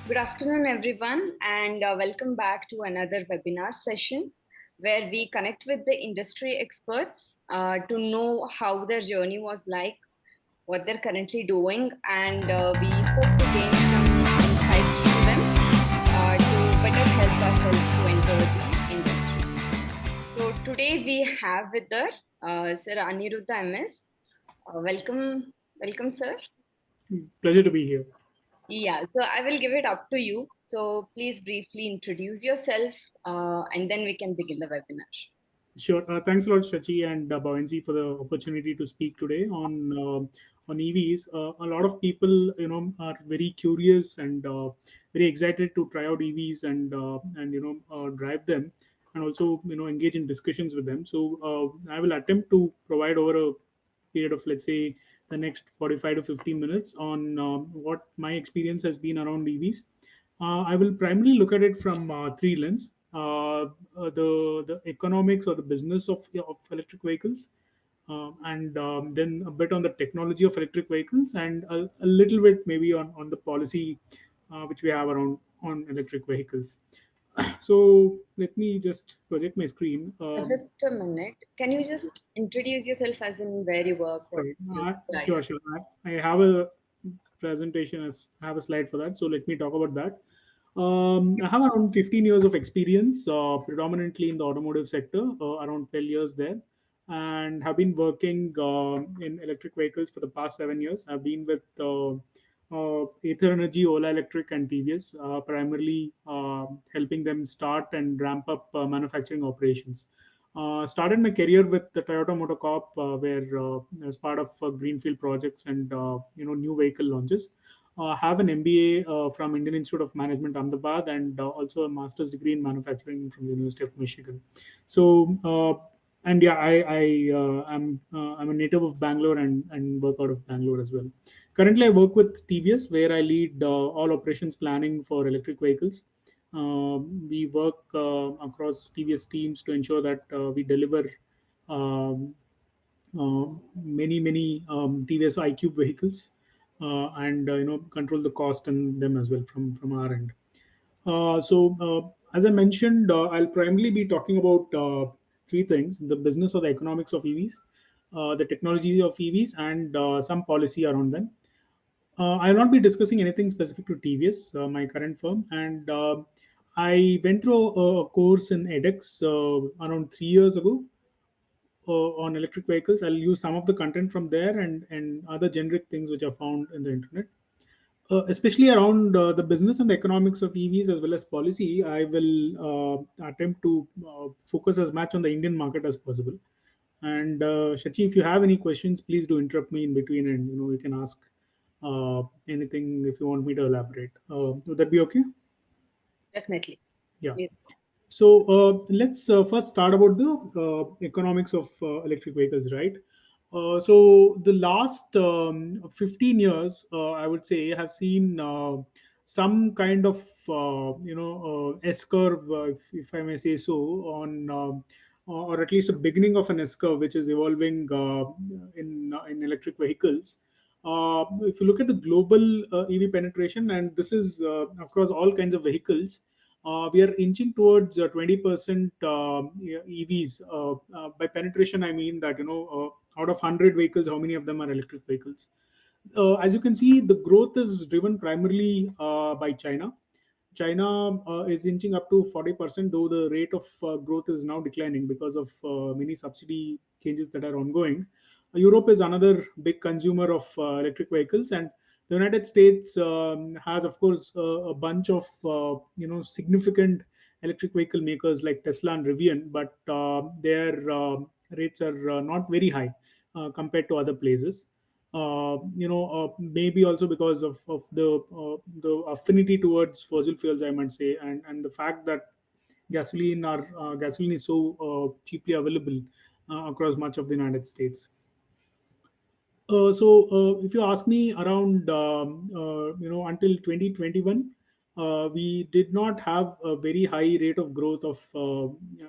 Good afternoon, everyone, and welcome back to another webinar session where we connect with the industry experts to know how their journey was like, what they're currently doing, and we hope to gain some insights from them to better help ourselves to enter the industry. So today we have with us Sir Aniruddha MS. Welcome, sir. Pleasure to be here. Yeah, so I will give it up to you. So please briefly introduce yourself and then we can begin the webinar. Sure. Thanks a lot, Shachi and Bhavansi, for the opportunity to speak today on EVs. A lot of people, are very curious and very excited to try out EVs and drive them, and also engage in discussions with them. So I will attempt to provide over a period of, let's say, the next 45 to 50 minutes on what my experience has been around EVs. I will primarily look at it from three lenses: the economics or the business of electric vehicles, and then a bit on the technology of electric vehicles, and a little bit maybe on the policy which we have around on electric vehicles. So let me just project my screen. Just a minute. Can you just introduce yourself as in where you work, what Sorry. you do? Yeah, Sure, yeah. sure. I have a presentation, I have a slide for that. So let me talk about that. I have around 15 years of experience, predominantly in the automotive sector, around 12 years there, and have been working in electric vehicles for the past 7 years. I've been with Ather Energy, Ola Electric, and TVS, primarily helping them start and ramp up manufacturing operations. Started my career with the Toyota Motor Corp, where as part of greenfield projects and new vehicle launches. Have an MBA from Indian Institute of Management, Ahmedabad, and also a master's degree in manufacturing from the University of Michigan. So, and yeah, I'm a native of Bangalore and work out of Bangalore as well. Currently, I work with TVS, where I lead all operations planning for electric vehicles. We work across TVS teams to ensure that we deliver um, many TVS iQube vehicles, and control the cost and them as well from our end. As I mentioned, I'll primarily be talking about three things: the business or the economics of EVs, the technology of EVs, and some policy around them. I'll not be discussing anything specific to TVS, my current firm, and I went through a course in edX around 3 years ago on electric vehicles. I'll use some of the content from there and other generic things which are found in the internet. Especially around the business and the economics of EVs as well as policy, I will attempt to focus as much on the Indian market as possible. And Shachi, if you have any questions, please do interrupt me in between, and you can ask anything if you want me to elaborate. Would that be okay? Definitely. Yeah. Please. So let's first start about the economics of electric vehicles, right? So the last 15 years, I would say, has seen some kind of S curve, if I may say so, on or at least a beginning of an S curve, which is evolving in electric vehicles. If you look at the global EV penetration, and this is across all kinds of vehicles, we are inching towards 20% EVs. By penetration, I mean that out of 100 vehicles, how many of them are electric vehicles? As you can see, the growth is driven primarily by China. China is inching up to 40%, though the rate of growth is now declining because of many subsidy changes that are ongoing. Europe is another big consumer of electric vehicles, and the United States has, of course, a bunch of significant electric vehicle makers like Tesla and Rivian, but their rates are not very high compared to other places. Maybe also because of the affinity towards fossil fuels, I might say, and the fact that gasoline is so cheaply available across much of the United States. If you ask me, around until 2021, we did not have a very high rate of growth of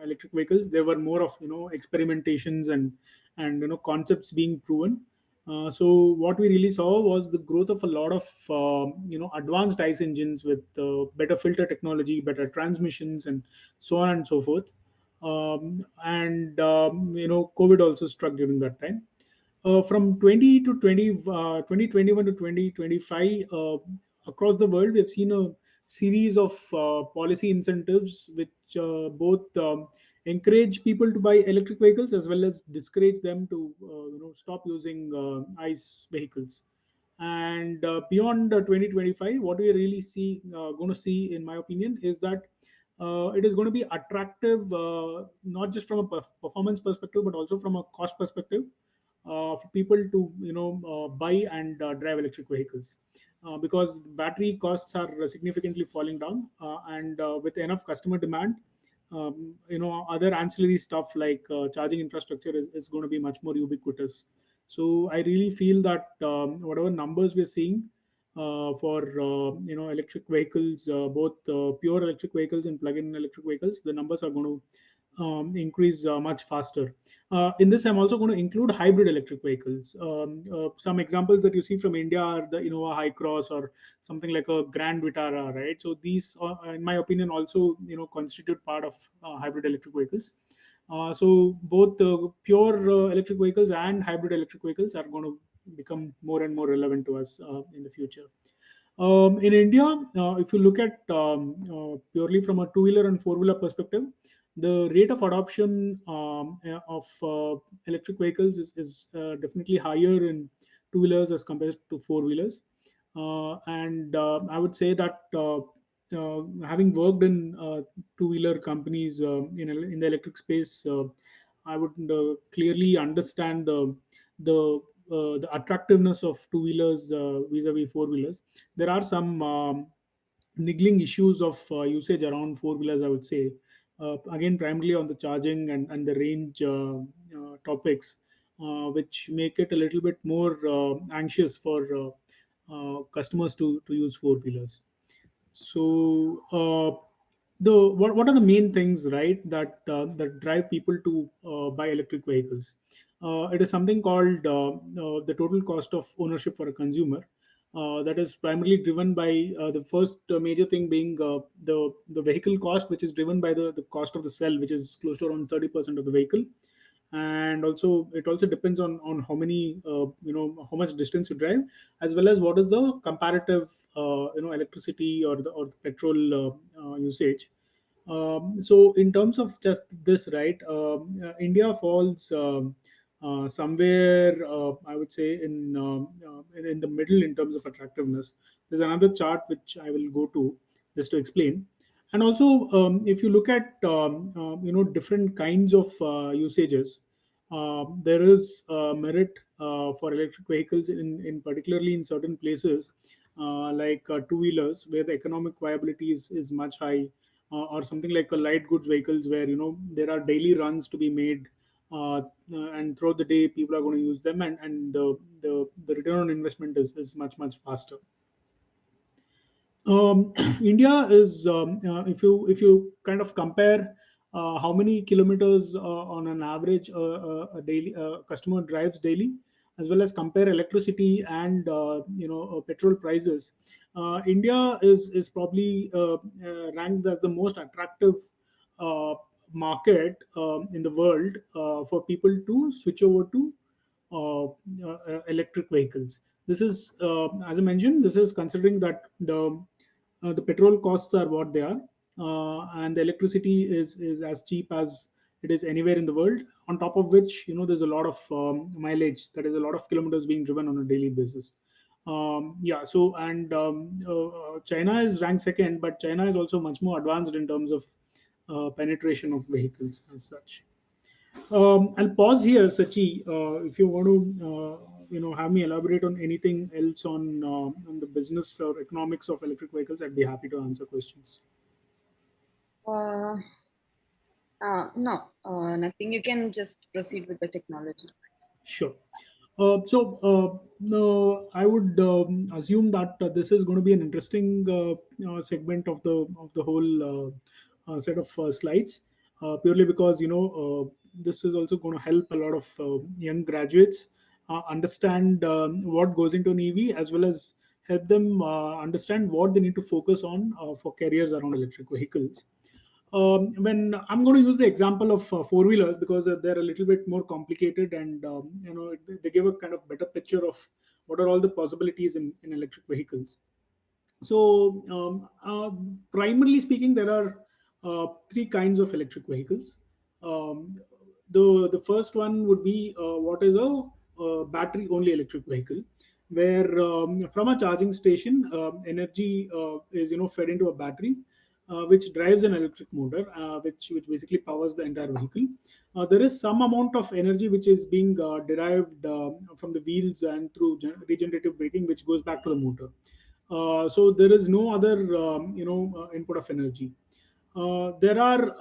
electric vehicles. There were more of experimentations and concepts being proven. So what we really saw was the growth of a lot of advanced ICE engines with better filter technology, better transmissions, and so on and so forth. And COVID also struck during that time. From 20 to 20, 2021 to 2025, across the world, we have seen a series of policy incentives which both encourage people to buy electric vehicles as well as discourage them to stop using ICE vehicles. And beyond 2025, what we really see going to see, in my opinion, is that it is going to be attractive, not just from a performance perspective but also from a cost perspective, for people to buy and drive electric vehicles, because battery costs are significantly falling down, and with enough customer demand, other ancillary stuff like charging infrastructure is going to be much more ubiquitous. So I really feel that whatever numbers we're seeing for electric vehicles, both pure electric vehicles and plug-in electric vehicles, the numbers are going to increase much faster. In this, I'm also going to include hybrid electric vehicles. Some examples that you see from India are the Innova High Cross or something like a Grand Vitara, right? So these, in my opinion, also constitute part of hybrid electric vehicles. So both pure electric vehicles and hybrid electric vehicles are going to become more and more relevant to us in the future. In India, if you look at purely from a two-wheeler and four-wheeler perspective, the rate of adoption of electric vehicles is definitely higher in two-wheelers as compared to four-wheelers. And I would say that having worked in two-wheeler companies in the electric space, I would clearly understand the attractiveness of two wheelers vis-a-vis four wheelers. There are some niggling issues of usage around four wheelers, I would say. Again, primarily on the charging and the range topics, which make it a little bit more anxious for customers to use four wheelers. So, what are the main things, right, that drive people to buy electric vehicles? It is something called the total cost of ownership for a consumer. That is primarily driven by the first major thing being the vehicle cost, which is driven by the cost of the cell, which is close to around 30% of the vehicle. And also it also depends on how many how much distance you drive, as well as what is the comparative electricity or the petrol usage. So in terms of just this, right, India falls somewhere, I would say, in the middle in terms of attractiveness. There's another chart which I will go to just to explain. And also, if you look at different kinds of usages, there is merit for electric vehicles in particularly in certain places, like two wheelers where the economic viability is much high, or something like a light goods vehicles where there are daily runs to be made, and throughout the day people are going to use them, and the return on investment is much faster. India is, if you kind of compare how many kilometers on an average a daily customer drives daily, as well as compare electricity and petrol prices, India is probably ranked as the most attractive uh, market in the world for people to switch over to electric vehicles. This is, as I mentioned, this is considering that the petrol costs are what they are, and the electricity is as cheap as it is anywhere in the world. On top of which, there's a lot of mileage, that is a lot of kilometers being driven on a daily basis. Yeah. So, and China is ranked second, but China is also much more advanced in terms of penetration of vehicles as such. I'll pause here, Sachi. If you want to, have me elaborate on anything else on the business or economics of electric vehicles, I'd be happy to answer questions. Uh, no, nothing. You can just proceed with the technology. Sure. No, I would assume that this is going to be an interesting segment of the whole set of slides, purely because this is also going to help a lot of young graduates understand what goes into an EV, as well as help them understand what they need to focus on for careers around electric vehicles. When I'm going to use the example of four wheelers, because they're a little bit more complicated, and they give a kind of better picture of what are all the possibilities in electric vehicles. So, primarily speaking, there are three kinds of electric vehicles. Um, the first one would be what is a battery only electric vehicle, where from a charging station, energy is fed into a battery, which drives an electric motor, which basically powers the entire vehicle. There is some amount of energy which is being derived from the wheels and through regenerative braking, which goes back to the motor. So there is no other input of energy. There are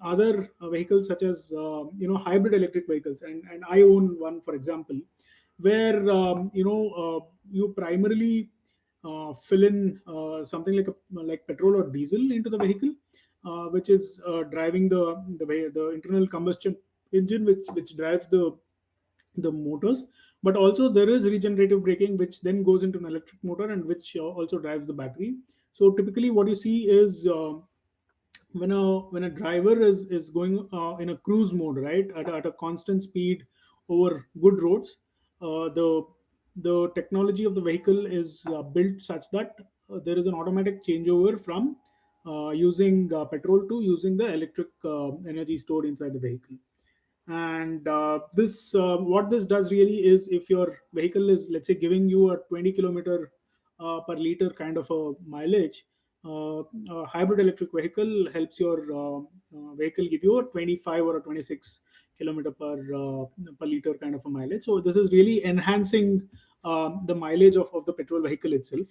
other vehicles such as hybrid electric vehicles, and I own one, for example, where you primarily fill in something like petrol or diesel into the vehicle, which is driving the internal combustion engine, which drives the motors. But also there is regenerative braking, which then goes into an electric motor, and which also drives the battery. So typically what you see is, when a driver is going in a cruise mode, right, at a constant speed over good roads, the technology of the vehicle is built such that there is an automatic changeover from using petrol to using the electric energy stored inside the vehicle. And this what this does really is, if your vehicle is, let's say, giving you a 20 kilometer per liter kind of a mileage, a hybrid electric vehicle helps your vehicle give you a 25 or a 26 kilometer per liter kind of a mileage. So this is really enhancing the mileage of the petrol vehicle itself.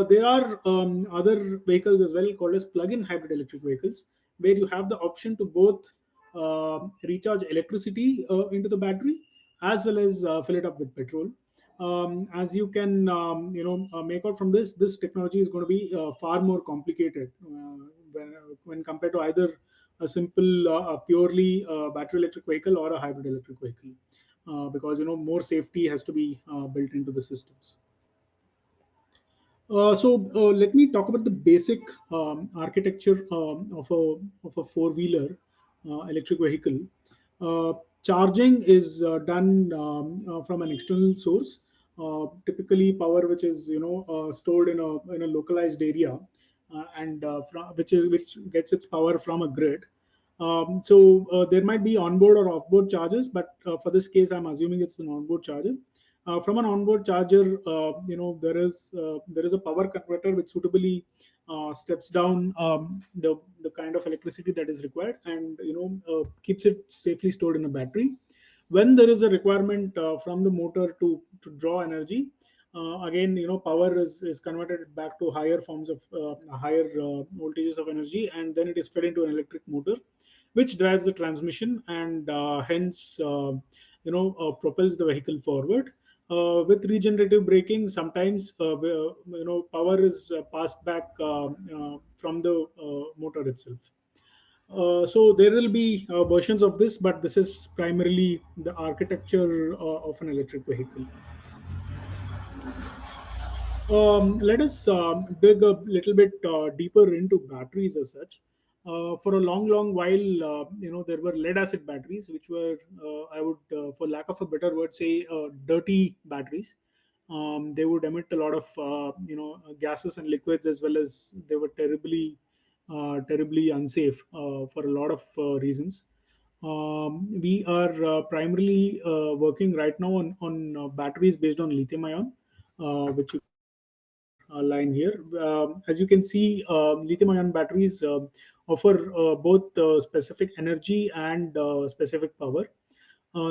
There are other vehicles as well, called as plug-in hybrid electric vehicles, where you have the option to both recharge electricity into the battery, as well as fill it up with petrol. As you can make out from this technology is going to be far more complicated when compared to either a simple purely battery electric vehicle or a hybrid electric vehicle, because more safety has to be built into the systems. So let me talk about the basic architecture of a four wheeler electric vehicle. Uh, Charging is done from an external source, typically power which is stored in a localized area, and which gets its power from a grid. So there might be onboard or offboard chargers, but for this case, I'm assuming it's an onboard charger. From an onboard charger, there is a power converter which suitably steps down the kind of electricity that is required, and keeps it safely stored in a battery. When there is a requirement from the motor to draw energy, again, power is converted back to higher forms of higher voltages of energy, and then it is fed into an electric motor, which drives the transmission, and hence propels the vehicle forward. With regenerative braking, sometimes power is passed back from the motor itself. So there will be versions of this, but this is primarily the architecture of an electric vehicle. Let us dig a little bit deeper into batteries as such. For a long while, there were lead acid batteries, which were, I would, for lack of a better word, say dirty batteries. They would emit a lot of, gases and liquids, as well as they were terribly unsafe for a lot of reasons. We are primarily working right now on batteries based on lithium ion, which you line here. As you can see, lithium-ion batteries offer both specific energy and specific power.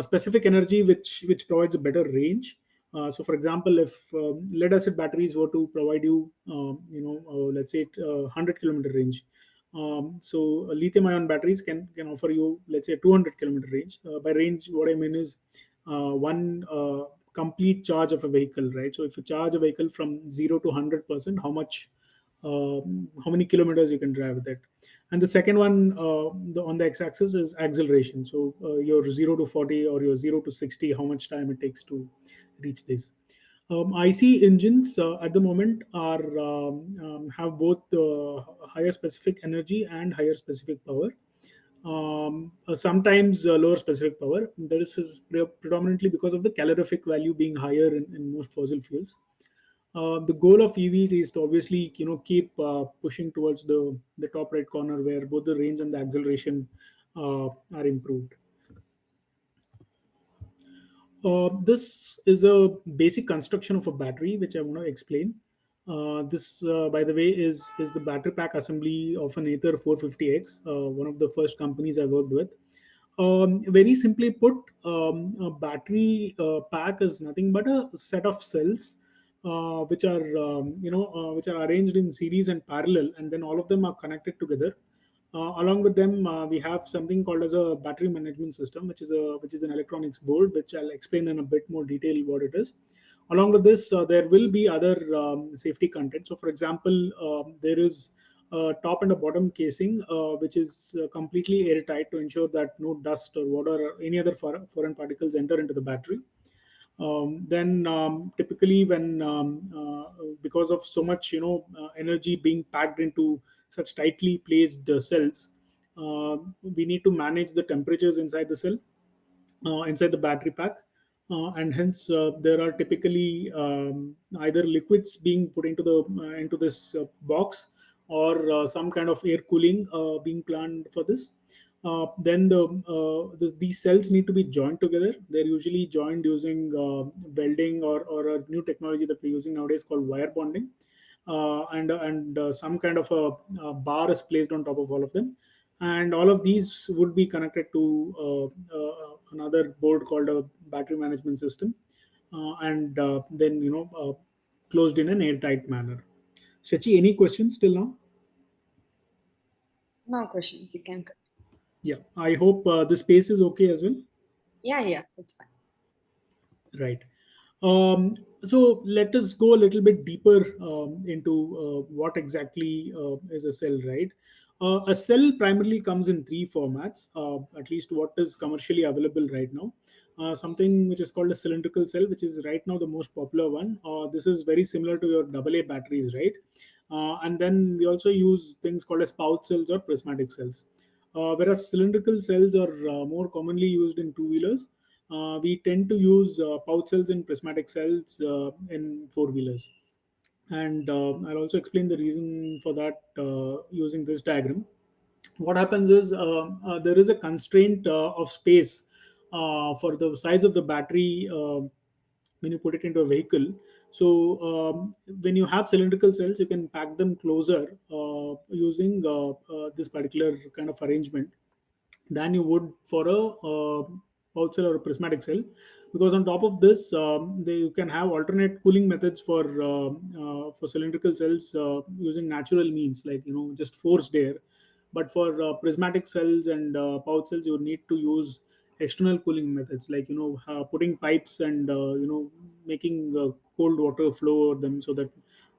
Specific energy, which provides a better range. So, for example, if lead acid batteries were to provide you, let's say, 100 kilometer range, so lithium-ion batteries can offer you, let's say, 200 kilometer range. By range, what I mean is one complete charge of a vehicle, right? So if you charge a vehicle from 0 to 100%, how much how many kilometers you can drive with it. And the second one, on the x-axis, is acceleration. So your 0 to 40 or your 0 to 60, how much time it takes to reach this. IC engines at the moment are have both higher specific energy and higher specific power. Sometimes lower specific power. This is predominantly because of the calorific value being higher in most fossil fuels. The goal of EV is to obviously, keep pushing towards the top right corner, where both the range and the acceleration are improved. This is a basic construction of a battery, which I want to explain. This, by the way, is the battery pack assembly of an Ather 450X, one of the first companies I worked with. Very simply put, a battery pack is nothing but a set of cells, which are arranged in series and parallel, and then all of them are connected together. Along with them, we have something called as a battery management system, which is an electronics board, which I'll explain in a bit more detail what it is. Along with this, there will be other safety content. So, for example, there is a top and a bottom casing, which is completely airtight to ensure that no dust or water or any other foreign particles enter into the battery. Then typically, when because of so much energy being packed into such tightly placed cells, we need to manage the temperatures inside the cell, inside the battery pack, and hence there are typically either liquids being put into this box, or some kind of air cooling being planned for this. These cells need to be joined together. They're usually joined using welding, or a new technology that we're using nowadays called wire bonding. And some kind of a bar is placed on top of all of them, and all of these would be connected to another board called a battery management system, and then closed in an airtight manner. Shachi, any questions till now? No questions. You can. Yeah, I hope the space is okay as well. Yeah, yeah, it's fine. Right. So let us go a little bit deeper into what exactly is a cell, right? A cell primarily comes in three formats, at least what is commercially available right now. Something which is called a cylindrical cell, which is right now the most popular one. This is very similar to your AA batteries, right? And then we also use things called as pouch cells or prismatic cells. Whereas cylindrical cells are more commonly used in two wheelers, we tend to use pouch cells and prismatic cells in four wheelers. And I'll also explain the reason for that using this diagram. What happens is, there is a constraint of space for the size of the battery when you put it into a vehicle. So when you have cylindrical cells, you can pack them closer using this particular kind of arrangement than you would for a pouch cell or a prismatic cell, because on top of this, you can have alternate cooling methods for cylindrical cells using natural means, like just forced air. But for prismatic cells and pouch cells, you need to use external cooling methods, like putting pipes and making cold water flow over them, so that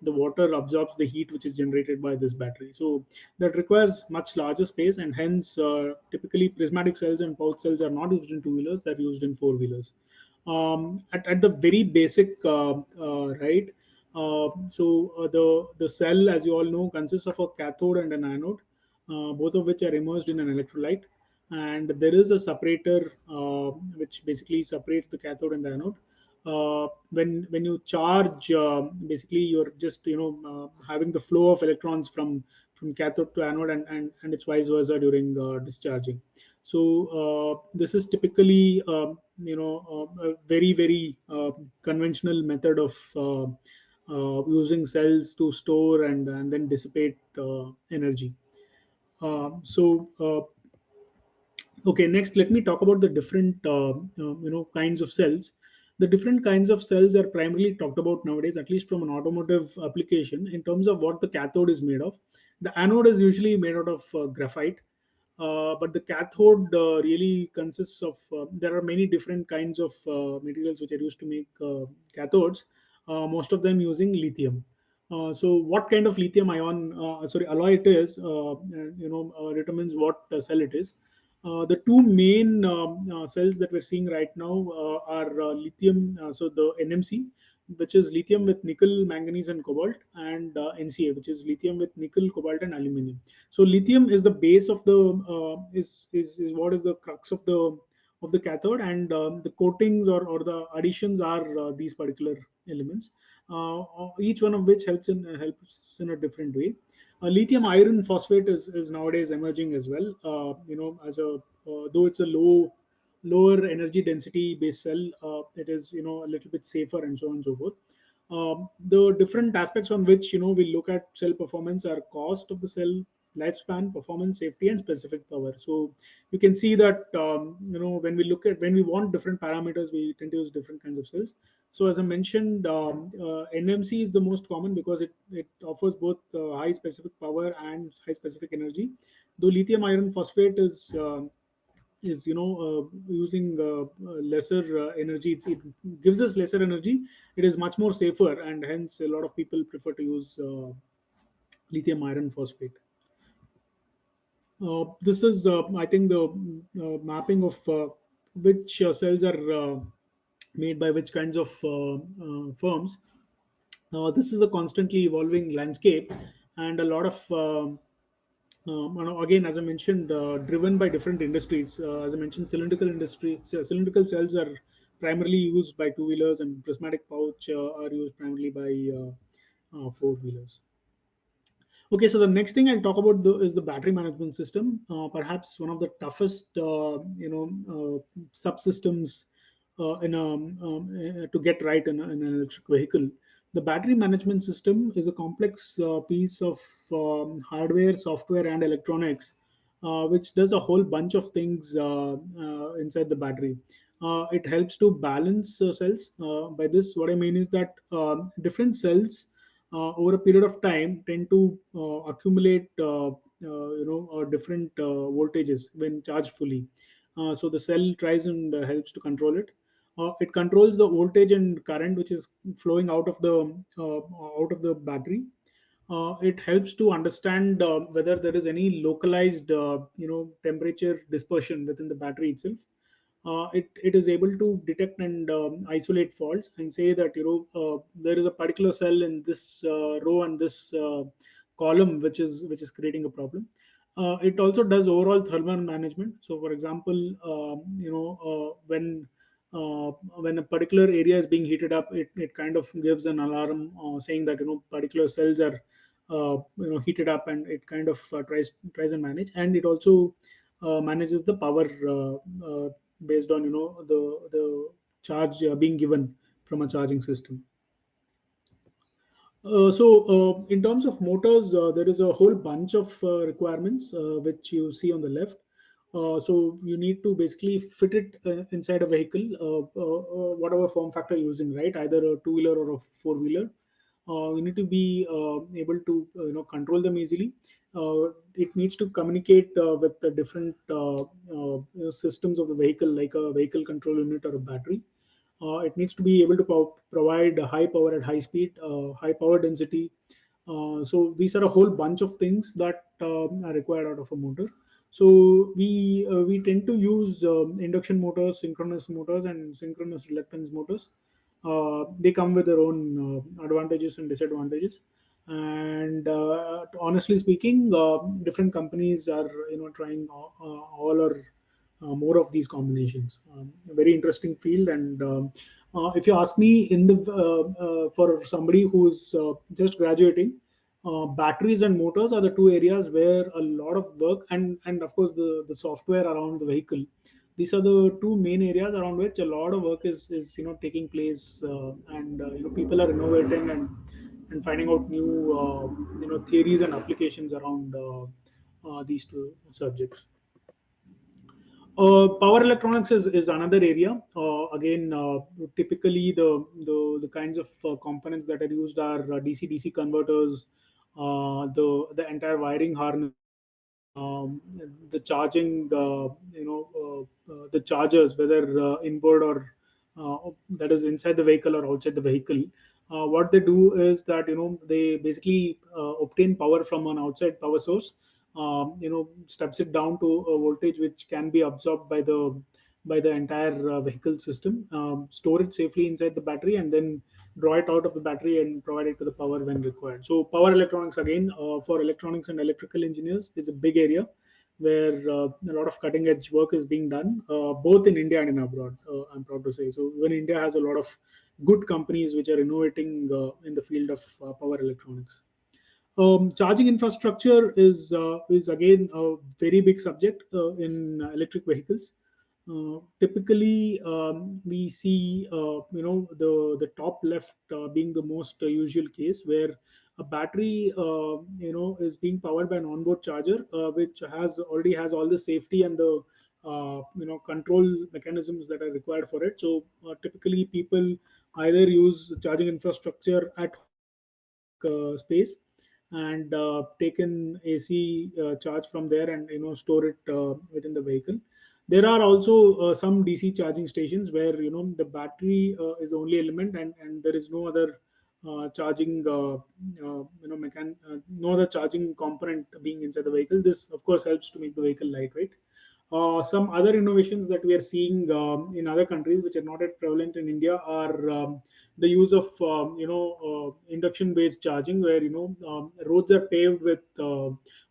the water absorbs the heat which is generated by this battery. So that requires much larger space, and hence typically prismatic cells and pouch cells are not used in two wheelers, they're used in four wheelers. At the very basic, right, the cell, as you all know, consists of a cathode and an anode, both of which are immersed in an electrolyte, and there is a separator which basically separates the cathode and the anode. When you charge, basically you're just having the flow of electrons from cathode to anode, and it's vice versa during discharging. So this is typically a very very conventional method of using cells to store and then dissipate energy. Okay, next let me talk about the different kinds of cells. The different kinds of cells are primarily talked about nowadays, at least from an automotive application, in terms of what the cathode is made of. The anode is usually made out of graphite, but the cathode really consists of, there are many different kinds of materials which are used to make cathodes, most of them using lithium. So what kind of lithium ion, alloy it is, determines what cell it is. The two main cells that we're seeing right now are lithium, so the NMC, which is lithium with nickel, manganese, and cobalt, and NCA, which is lithium with nickel, cobalt, and aluminum. So lithium is the base of the is what is the crux of the cathode, and the coatings or the additions are these particular elements, each one of which helps in a different way. Lithium iron phosphate is nowadays emerging as well. As a though it's a lower energy density based cell, it is a little bit safer and so on and so forth. The different aspects on which we look at cell performance are cost of the cell, lifespan, performance, safety, and specific power. So you can see that when we want different parameters, we tend to use different kinds of cells. So as I mentioned, NMC is the most common because it offers both high specific power and high specific energy. Though lithium iron phosphate is using lesser energy, it gives us lesser energy. It is much more safer, and hence a lot of people prefer to use lithium iron phosphate. This is, I think, the mapping of which cells are made by which kinds of firms. This is a constantly evolving landscape, and a lot of again, as I mentioned, driven by different industries. As I mentioned, cylindrical cells are primarily used by two wheelers, and prismatic pouch are used primarily by four wheelers. Okay, so the next thing I'll talk about is the battery management system. Perhaps one of the toughest, subsystems to get right in an electric vehicle. The battery management system is a complex piece of hardware, software, and electronics, which does a whole bunch of things inside the battery. It helps to balance cells. By this, what I mean is that different cells over a period of time tend to accumulate different voltages when charged fully. So the cell tries and helps to control it. It controls the voltage and current which is flowing out of the battery. It helps to understand whether there is any localized temperature dispersion within the battery itself. It is able to detect and isolate faults and say that there is a particular cell in this row and this column which is creating a problem. It also does overall thermal management. So for example, when a particular area is being heated up, it kind of gives an alarm saying that particular cells are heated up, and it kind of tries and manage. And it also manages the power based on the charge being given from a charging system. In terms of motors, there is a whole bunch of requirements which you see on the left. So you need to basically fit it inside a vehicle, whatever form factor you're using, right? Either a two wheeler or a four wheeler. You need to be able to control them easily. It needs to communicate with the different systems of the vehicle, like a vehicle control unit or a battery. It needs to be able to provide high power at high speed, high power density. So these are a whole bunch of things that are required out of a motor. So we tend to use induction motors, synchronous motors, and synchronous reluctance motors. They come with their own advantages and disadvantages. And honestly speaking, different companies are trying all or more of these combinations. A very interesting field. And if you ask me, for somebody who's just graduating, batteries and motors are the two areas where a lot of work, and of course the software around the vehicle. These are the two main areas around which a lot of work is taking place, and people are innovating and finding out new theories and applications around these two subjects. Power electronics is another area. Again, typically the kinds of components that are used are DC-DC converters, the entire wiring harness, um, the charging, the chargers, whether inboard or that is inside the vehicle or outside the vehicle. What they do is that they basically obtain power from an outside power source. Steps it down to a voltage which can be absorbed by the entire vehicle system, store it safely inside the battery, and then draw it out of the battery and provide it to the power when required. So power electronics, again, for electronics and electrical engineers, is a big area where a lot of cutting edge work is being done, both in India and in abroad. I'm proud to say. So even India has a lot of good companies which are innovating in the field of power electronics. Charging infrastructure is again a very big subject in electric vehicles. Typically, we see the top left being the most usual case, where a battery is being powered by an onboard charger, which has already has all the safety and the control mechanisms that are required for it. So typically, people either use charging infrastructure at home in a public space, and take an AC charge from there, and store it within the vehicle. There are also some DC charging stations where the battery is the only element, and there is no other charging no other charging component being inside the vehicle. This of course helps to make the vehicle lightweight. Some other innovations that we are seeing in other countries, which are not yet prevalent in India, are the use of induction based charging, where roads are paved with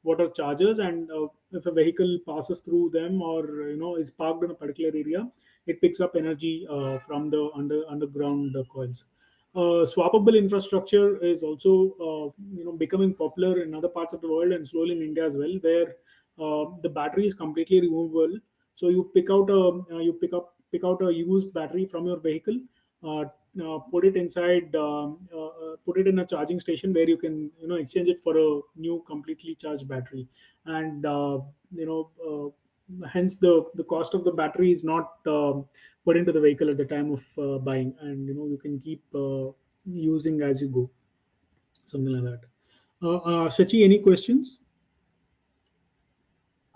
water chargers, and if a vehicle passes through them, or is parked in a particular area, it picks up energy from the underground coils. Swappable infrastructure is also becoming popular in other parts of the world, and slowly in India as well, where the battery is completely removable. So you pick out a used battery from your vehicle, uh, put it inside, put it in a charging station where you can exchange it for a new completely charged battery, and hence the cost of the battery is not put into the vehicle at the time of buying, and you can keep using as you go, something like that. Shachi, any questions?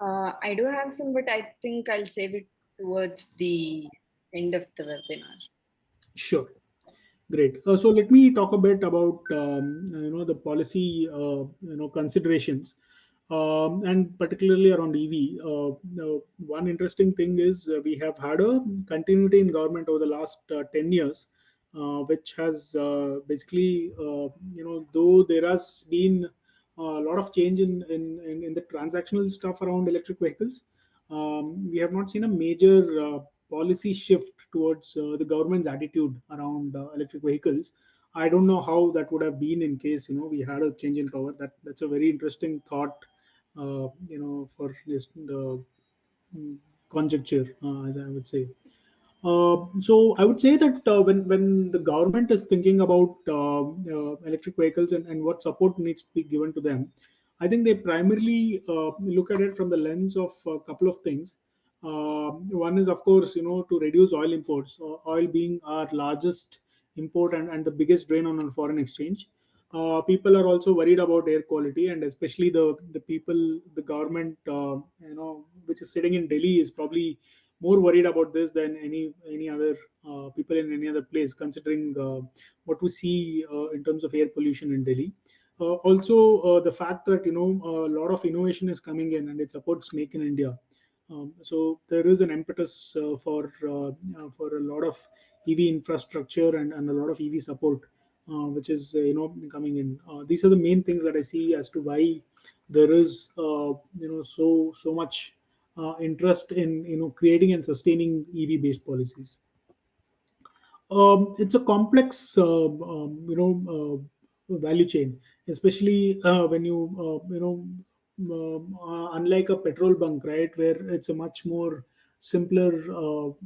I do have some, but I think I'll save it towards the end of the webinar. Sure. Great. So let me talk a bit about the policy considerations, and particularly around EV. One interesting thing is we have had a continuity in government over the last 10 years, which has basically though there has been a lot of change in the transactional stuff around electric vehicles. We have not seen a major policy shift towards the government's attitude around electric vehicles. I don't know how that would have been in case we had a change in power. That's a very interesting thought, for this the conjecture, as I would say. So I would say that when the government is thinking about electric vehicles, and what support needs to be given to them, I think they primarily look at it from the lens of a couple of things. One is, of course, to reduce oil imports. Oil being our largest import, and the biggest drain on our foreign exchange. People are also worried about air quality, and especially the people, the government, which is sitting in Delhi, is probably more worried about this than any other people in any other place, considering what we see in terms of air pollution in Delhi. Also, the fact that a lot of innovation is coming in, and it supports Make in India. So there is an impetus for a lot of EV infrastructure, and a lot of EV support, which is coming in. These are the main things that I see as to why there is so much interest in creating and sustaining EV based policies. It's a complex value chain, especially when unlike a petrol bunk, right, where it's a much more simpler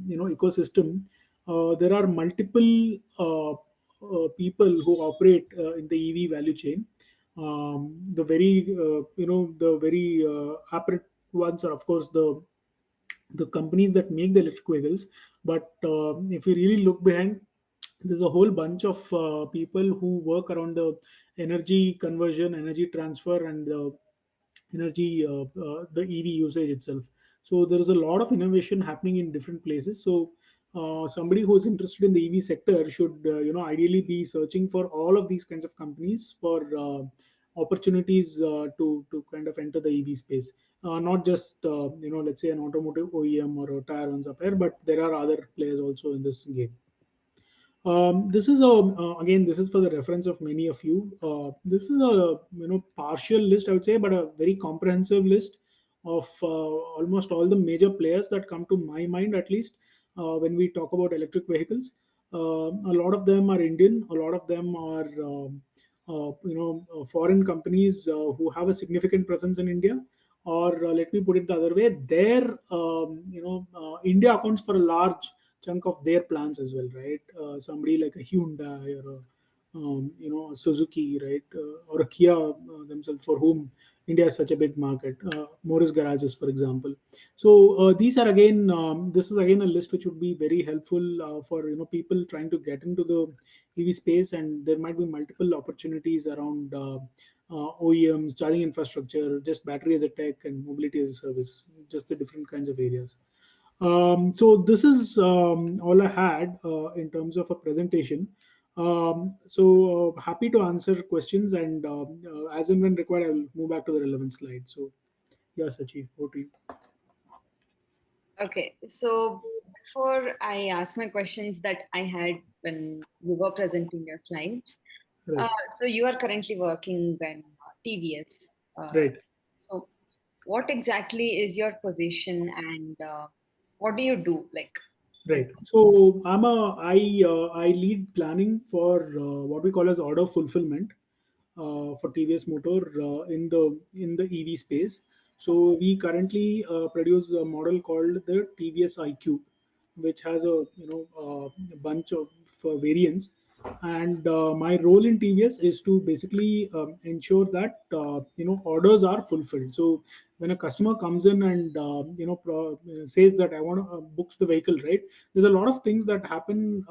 ecosystem. There are multiple people who operate in the EV value chain. The very apparent ones are, of course, the companies that make the electric vehicles. But if you really look behind, there's a whole bunch of people who work around the energy conversion, energy transfer, and the EV usage itself. So there is a lot of innovation happening in different places. So somebody who's interested in the EV sector should, ideally be searching for all of these kinds of companies for opportunities to kind of enter the EV space. Not just, let's say an automotive OEM or a tire one supplier, but there are other players also in this game. This is a again, this is for the reference of many of you. This is a, partial list, I would say, but a very comprehensive list of almost all the major players that come to my mind, at least when we talk about electric vehicles. A lot of them are Indian. A lot of them are foreign companies who have a significant presence in India. Or let me put it the other way: their India accounts for a large chunk of their plans as well, right? Somebody like a Hyundai or a Suzuki, right, or a Kia themselves, for whom India is such a big market. Morris garages, for example. So these are again, this is again a list which would be very helpful for people trying to get into the EV space, and there might be multiple opportunities around. OEMs, charging infrastructure, just battery as a tech, and mobility as a service, just the different kinds of areas. So this is all I had in terms of a presentation. So happy to answer questions, and as and when required, I will move back to the relevant slide. So yes, Sachi, over to you. Okay, so before I ask my questions that I had when you were presenting your slides, Right, so you are currently working in TVS. right, So what exactly is your position and what do you do? Like, right. So I lead planning for what we call as order fulfillment for TVS Motor in the EV space. So we currently produce a model called the TVS iQ, which has a bunch of variants. And my role in TVS is to basically ensure that orders are fulfilled. So when a customer comes in and says that I want to books the vehicle, right? There's a lot of things that happen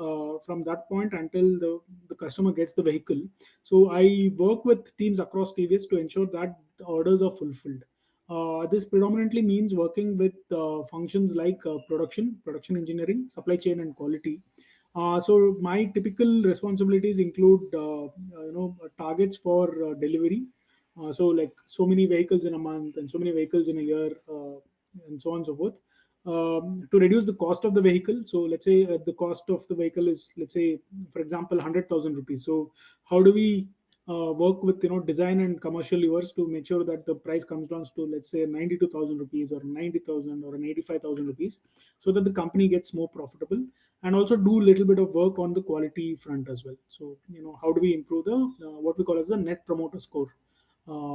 from that point until the customer gets the vehicle. So I work with teams across TVS to ensure that the orders are fulfilled. This predominantly means working with functions like production engineering, supply chain, and quality. So my typical responsibilities include, targets for delivery. So like so many vehicles in a month and so many vehicles in a year, and so on and so forth. To reduce the cost of the vehicle. So let's say the cost of the vehicle is, let's say, for example, 100,000 rupees. So how do we work with design and commercial levers to make sure that the price comes down to, let's say, 92,000 rupees or 90,000 or an 85,000 rupees, so that the company gets more profitable, and also do a little bit of work on the quality front as well. So how do we improve the what we call as the net promoter score,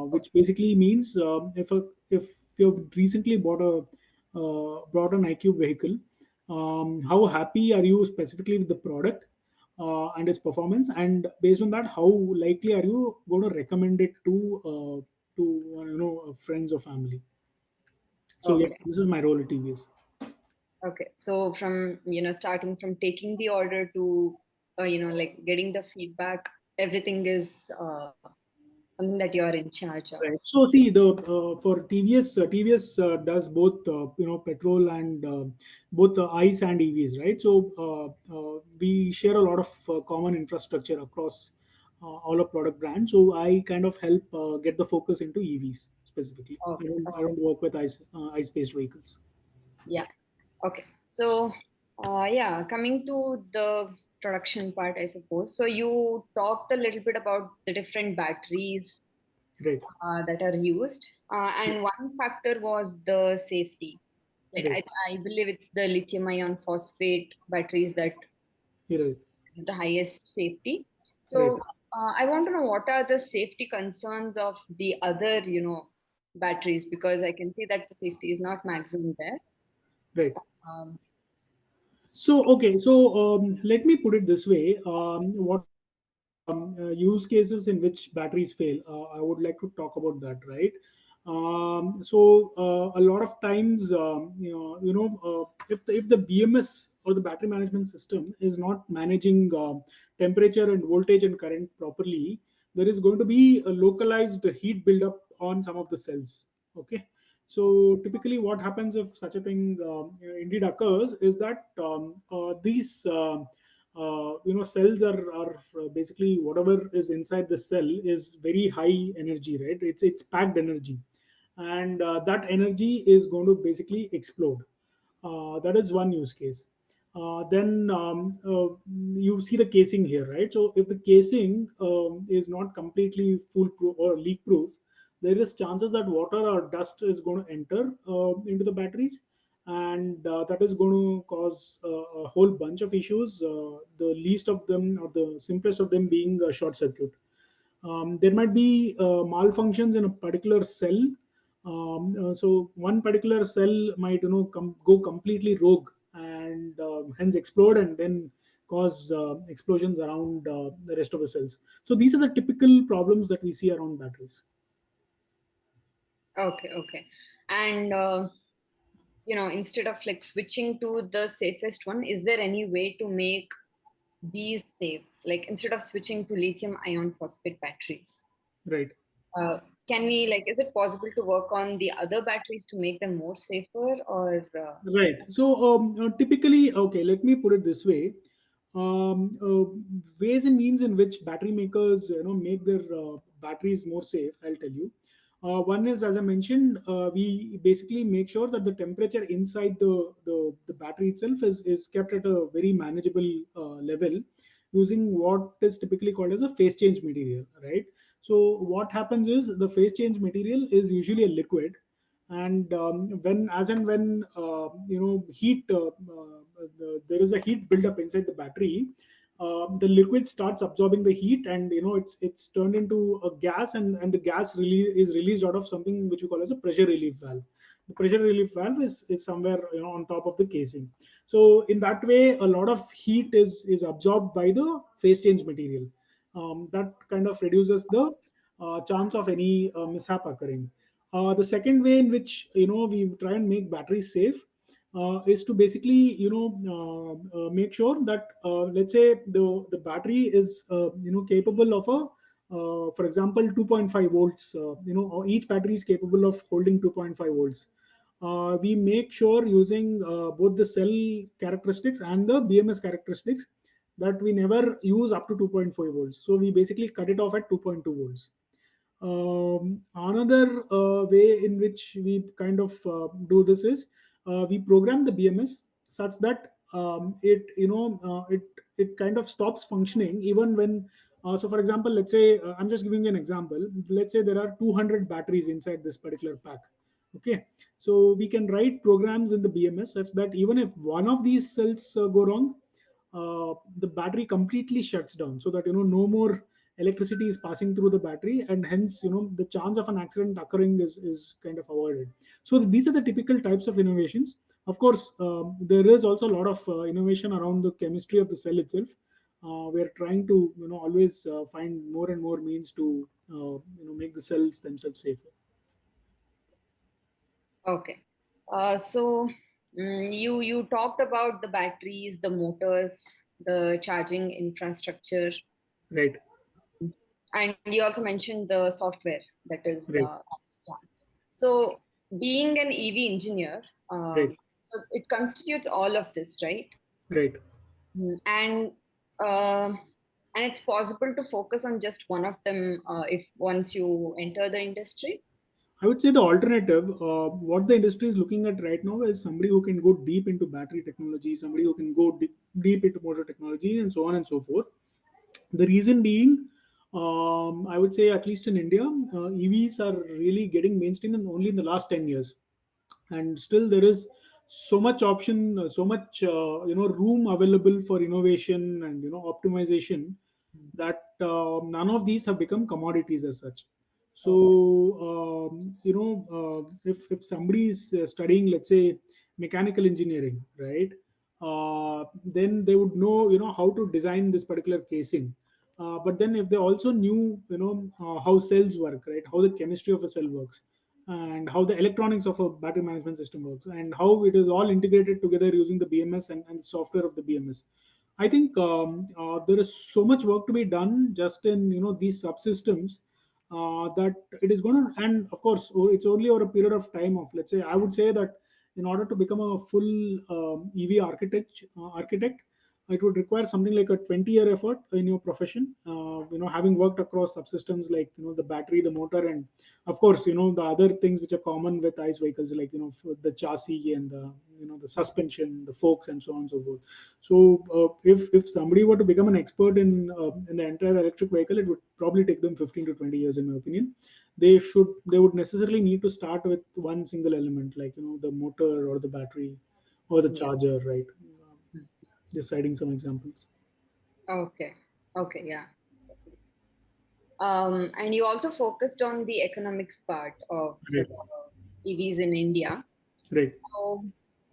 which basically means if you've recently bought an IQ vehicle, how happy are you specifically with the product and its performance, and based on that, how likely are you going to recommend it to friends or family. So yeah, okay, this is my role at TVS. okay. So from starting from taking the order to like getting the feedback, everything is something that you are in charge of. Right. So see, the for TVS, TVS does both petrol and both ICE and EVs, right? So we share a lot of common infrastructure across all our product brands. So I kind of help get the focus into EVs specifically. I Okay, don't I okay. don't work with ICE based vehicles. Yeah. Okay. So, yeah, coming to the production part, I suppose. So you talked a little bit about the different batteries Right. that are used, and one factor was the safety. Like Right. I believe it's the lithium ion phosphate batteries that Right. have the highest safety. Right. So I want to know what are the safety concerns of the other, batteries, because I can see that the safety is not maximum there. Right. Um, So okay, so let me put it this way. What use cases in which batteries fail? I would like to talk about that, right? So a lot of times, if the BMS or the battery management system is not managing temperature and voltage and current properly, there is going to be a localized heat buildup on some of the cells. Okay, So typically, what happens if such a thing indeed occurs is that these cells are basically whatever is inside the cell is very high energy, right? It's packed energy, and that energy is going to basically explode. That is one use case. Then you see the casing here, right? So if the casing is not completely foolproof or leak proof, there is chances that water or dust is going to enter into the batteries, and that is going to cause a whole bunch of issues. The least of them, or the simplest of them, being a short circuit. There might be malfunctions in a particular cell. So one particular cell might go completely rogue, and hence explode, and then cause explosions around the rest of the cells. So these are the typical problems that we see around batteries. Okay, okay. And instead of like switching to the safest one, is there any way to make these safe? Like instead of switching to lithium ion phosphate batteries, Right. uh, can we like, is it possible to work on the other batteries to make them more safer or Right. So typically, okay, let me put it this way. Ways and means in which battery makers make their batteries more safe, I'll tell you. One is, as I mentioned, we basically make sure that the temperature inside the battery itself is kept at a very manageable level, using what is typically called as a phase change material, right? So what happens is, the phase change material is usually a liquid, and when as and when heat there is a heat buildup inside the battery. The liquid starts absorbing the heat, and it's turned into a gas, and the gas is released out of something which we call as a pressure relief valve. The pressure relief valve is somewhere on top of the casing. So in that way, a lot of heat is absorbed by the phase change material. That kind of reduces the chance of any mishap occurring. The second way in which we try and make batteries safe is to basically make sure that, let's say, the battery is capable of a for example 2.5 volts. Or each battery is capable of holding 2.5 volts. We make sure, using both the cell characteristics and the BMS characteristics, that we never use up to 2.5 volts. So we basically cut it off at 2.2 volts. Another way in which we kind of do this is, we program the BMS such that it kind of stops functioning even when. So, for example, let's say, I'm just giving you an example. Let's say there are 200 batteries inside this particular pack. Okay, so we can write programs in the BMS such that even if one of these cells go wrong, the battery completely shuts down, so that no more electricity is passing through the battery, and hence the chance of an accident occurring is kind of avoided. So these are the typical types of innovations. Of course, there is also a lot of innovation around the chemistry of the cell itself. We're trying to always find more and more means to make the cells themselves safer. okay. So you talked about the batteries, the motors, the charging infrastructure, Right. and you also mentioned the software that is Right. yeah. So being an EV engineer, Right. so it constitutes all of this, right? Right. And um and it's possible to focus on just one of them if once you enter the industry. I would say the alternative, what the industry is looking at right now, is somebody who can go deep into battery technology, somebody who can go deep into motor technology, and so on and so forth. The reason being, I would say, at least in India, EVs are really getting mainstream only in the last 10 years. And still there is so much option, so much room available for innovation and optimization, that none of these have become commodities as such. So Okay. if somebody is studying, let's say, mechanical engineering, right? Then they would know how to design this particular casing. But then if they also knew how cells work, right, how the chemistry of a cell works, and how the electronics of a battery management system works, and how it is all integrated together using the BMS and the software of the BMS. I think there is so much work to be done just in these subsystems, that it is going to, and of course, it's only over a period of time of, let's say, I would say that in order to become a full EV architect, it would require something like a 20-year effort in your profession. Having worked across subsystems like, the battery, the motor, and of course, the other things which are common with ICE vehicles, like, for the chassis and the suspension, the forks, and so on and so forth. So if somebody were to become an expert in the entire electric vehicle, it would probably take them 15 to 20 years, in my opinion. They would necessarily need to start with one single element, like, the motor or the battery or the Yeah. charger, right? Just citing some examples. Okay. Okay. Yeah. And you also focused on the economics part of Right. EVs in India. Right. So,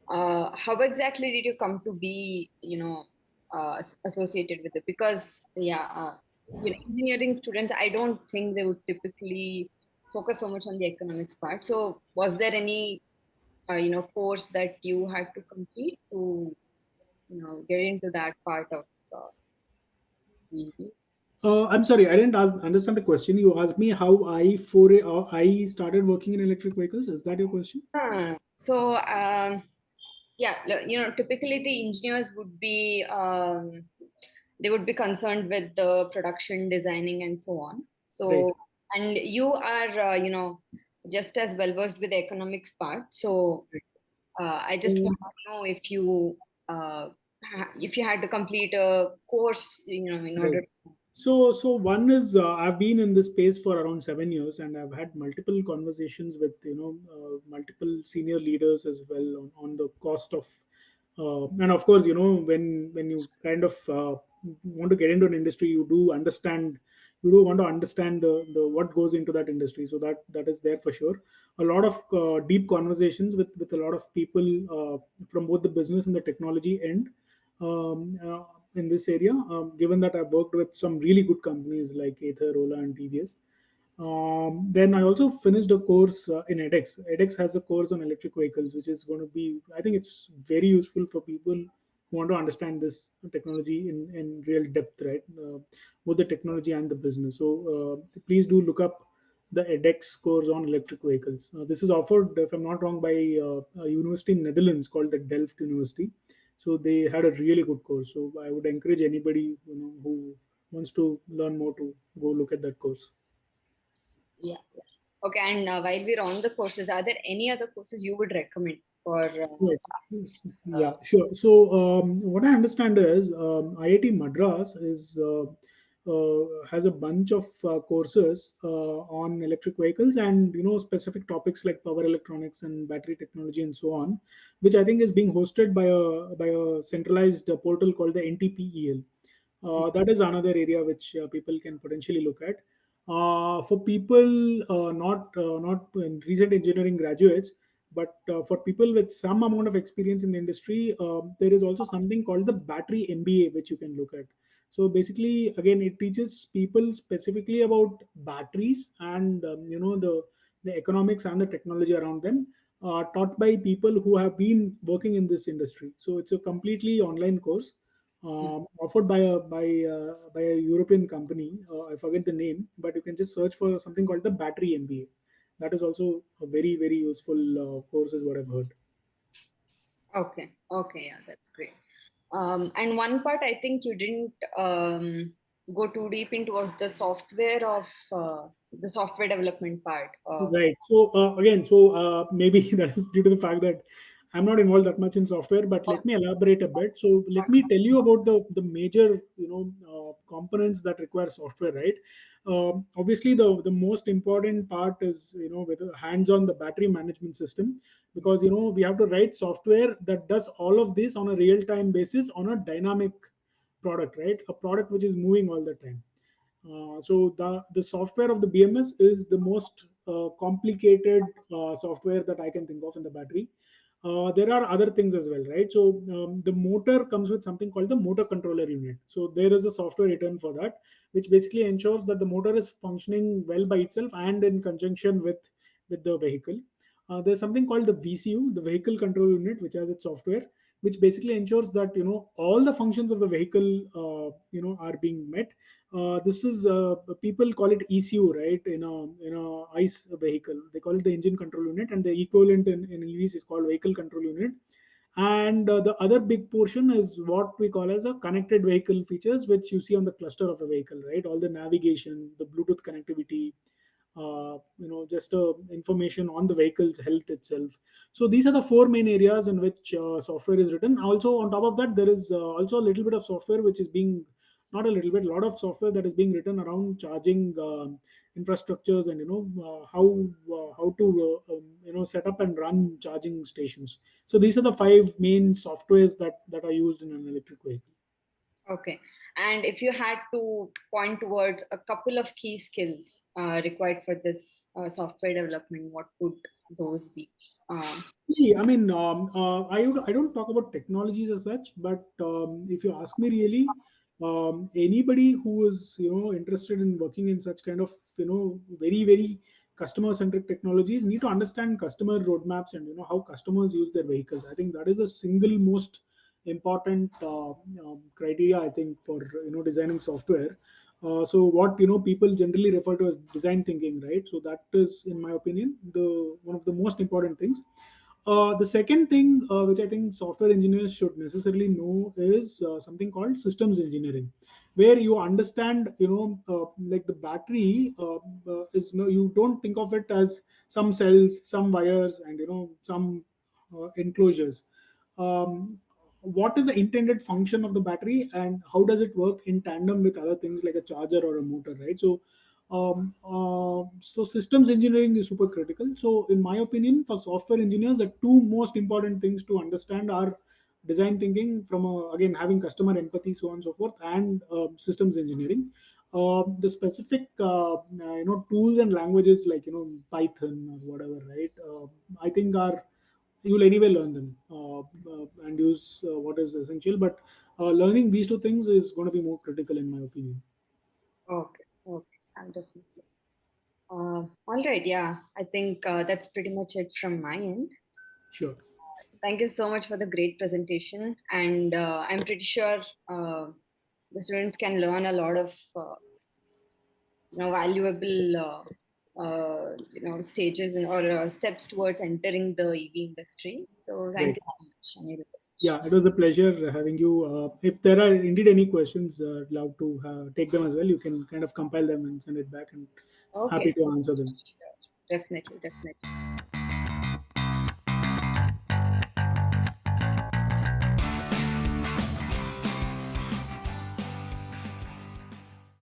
how exactly did you come to be, associated with it? Because, yeah, engineering students, I don't think they would typically focus so much on the economics part. So, was there any, course that you had to complete to, get into that part of EVs? I'm sorry, I didn't understand the question. You asked me how I started working in electric vehicles. Is that your question? So, yeah, typically the engineers would be they would be concerned with the production, designing, and so on. Right. So, and you are just as well versed with the economics part. So, I just Right. want to know if you had to complete a course, in Right. order. So one is, I've been in this space for around 7 years, and I've had multiple conversations with, multiple senior leaders as well on the cost of, and of course, when you kind of want to get into an industry, you do want to understand the what goes into that industry. So that is there for sure. A lot of deep conversations with a lot of people from both the business and the technology end, in this area, given that I've worked with some really good companies like Ather, Ola, and TVS. Then I also finished a course in edX. edX has a course on electric vehicles, which is going to be, I think it's very useful for people who want to understand this technology in real depth, right? Both the technology and the business. So please do look up the edX course on electric vehicles. This is offered, if I'm not wrong, by a university in Netherlands called the Delft University. So they had a really good course. So I would encourage anybody, who wants to learn more, to go look at that course. Yeah. Yeah. Okay. And while we're on the courses, are there any other courses you would recommend for? Right. Yes. Yeah, sure. So, what I understand is, IIT Madras has a bunch of courses on electric vehicles, and specific topics like power electronics and battery technology and so on, which I think is being hosted by a centralized portal called the NTPEL. That is another area which people can potentially look at. For people not recent engineering graduates, but for people with some amount of experience in the industry, there is also something called the battery MBA, which you can look at. So basically, again, it teaches people specifically about batteries and the economics and the technology around them, taught by people who have been working in this industry. So it's a completely online course, offered by a European company. I forget the name, but you can just search for something called the battery MBA. That is also a very very useful course, is what I've heard. Okay. Okay. Yeah, that's great. And one part I think you didn't go too deep into was the software development part. Right. So again, so maybe that is due to the fact that I'm not involved that much in software. But let me elaborate a bit. So let me tell you about the major components that require software. Right. Obviously, the most important part is, with hands-on, the battery management system, because we have to write software that does all of this on a real-time basis on a dynamic product, right? A product which is moving all the time. So the software of the BMS is the most complicated software that I can think of in the battery. There are other things as well, right? So the motor comes with something called the motor controller unit. So there is a software written for that, which basically ensures that the motor is functioning well by itself and in conjunction with the vehicle. There's something called the VCU, the vehicle control unit, which has its software, which basically ensures that all the functions of the vehicle are being met. This is people call it ECU, right? In a ICE vehicle, they call it the engine control unit, and the equivalent in EVs is called vehicle control unit. And the other big portion is what we call as a connected vehicle features, which you see on the cluster of a vehicle, right? All the navigation, the Bluetooth connectivity, just information on the vehicle's health itself. So these are the four main areas in which software is written. Also, on top of that, there is also a little bit of software which is being, not a little bit, a lot of software that is being written around charging infrastructures, and how to set up and run charging stations. So these are the five main softwares that are used in an electric vehicle. Okay. And if you had to point towards a couple of key skills required for this software development, what would those be? Uh, See, I mean, I don't talk about technologies as such, but if you ask me really, anybody who is interested in working in such kind of very very customer centric technologies need to understand customer roadmaps and how customers use their vehicles. I think that is the single most important criteria, I think, for designing software. So what people generally refer to as design thinking, right? So that is, in my opinion, the one of the most important things. The second thing, which I think software engineers should necessarily know, is something called systems engineering, where you understand, like the battery is no, you don't think of it as some cells, some wires, and some enclosures. What is the intended function of the battery, and how does it work in tandem with other things like a charger or a motor, right? So systems engineering is super critical. So in my opinion, for software engineers, the two most important things to understand are design thinking, from again having customer empathy, so on and so forth, and systems engineering. The specific tools and languages like Python or whatever, right? I think are, you'll anyway learn them and use what is essential. But learning these two things is going to be more critical, in my opinion. okay. Okay. I'll definitely. All right. Yeah. I think that's pretty much it from my end. Sure. Thank you so much for the great presentation. And I'm pretty sure the students can learn a lot of valuable stages or steps towards entering the EV industry. So thank Great. you so much, Anil. Yeah, it was a pleasure having you. If there are indeed any questions, I'd love to take them as well. You can kind of compile them and send it back, and Okay, happy to answer them. sure. Definitely, definitely.